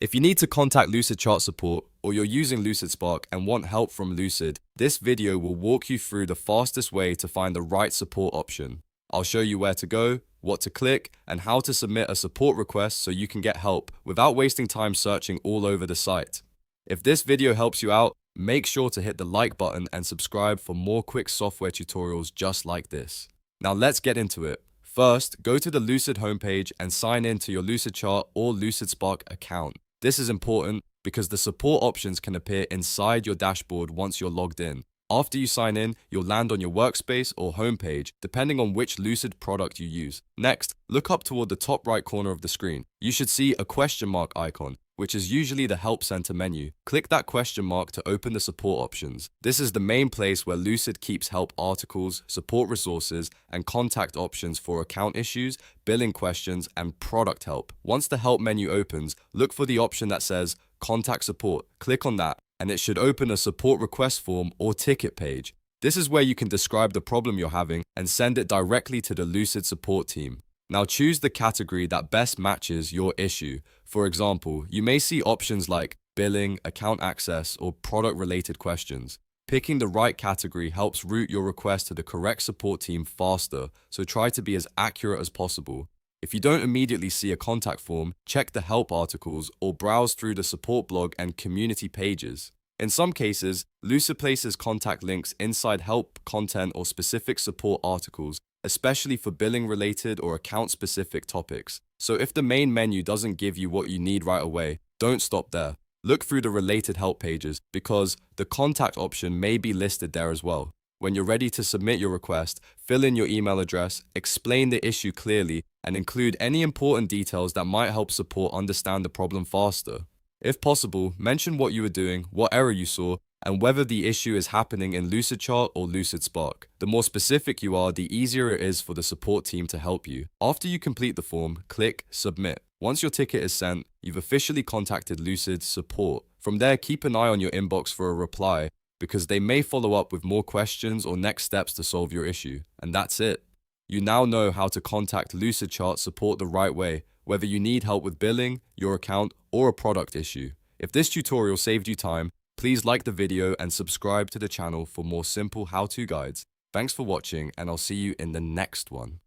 If you need to contact Lucidchart support or you're using Lucidspark and want help from Lucid, this video will walk you through the fastest way to find the right support option. I'll show you where to go, what to click, and how to submit a support request so you can get help without wasting time searching all over the site. If this video helps you out, make sure to hit the like button and subscribe for more quick software tutorials just like this. Now let's get into it. First, go to the Lucid homepage and sign in to your Lucidchart or Lucidspark account. This is important because the support options can appear inside your dashboard once you're logged in. After you sign in, you'll land on your workspace or homepage, depending on which Lucid product you use. Next, look up toward the top right corner of the screen. You should see a question mark icon, which is usually the Help Center menu. Click that question mark to open the support options. This is the main place where Lucid keeps help articles, support resources, and contact options for account issues, billing questions, and product help. Once the help menu opens, look for the option that says Contact Support. Click on that, and it should open a support request form or ticket page. This is where you can describe the problem you're having and send it directly to the Lucid support team. Now choose the category that best matches your issue. For example, you may see options like billing, account access, or product-related questions. Picking the right category helps route your request to the correct support team faster, so try to be as accurate as possible. If you don't immediately see a contact form, check the help articles or browse through the support blog and community pages. In some cases, Lucid places contact links inside help content or specific support articles, especially for billing-related or account-specific topics. So if the main menu doesn't give you what you need right away, don't stop there. Look through the related help pages because the contact option may be listed there as well. When you're ready to submit your request, fill in your email address, explain the issue clearly, and include any important details that might help support understand the problem faster. If possible, mention what you were doing, what error you saw, and whether the issue is happening in Lucidchart or Lucidspark. The more specific you are, the easier it is for the support team to help you. After you complete the form, click Submit. Once your ticket is sent, you've officially contacted Lucid support. From there, keep an eye on your inbox for a reply because they may follow up with more questions or next steps to solve your issue. And that's it. You now know how to contact Lucidchart support the right way, whether you need help with billing, your account, or a product issue. If this tutorial saved you time, please like the video and subscribe to the channel for more simple how-to guides. Thanks for watching, and I'll see you in the next one.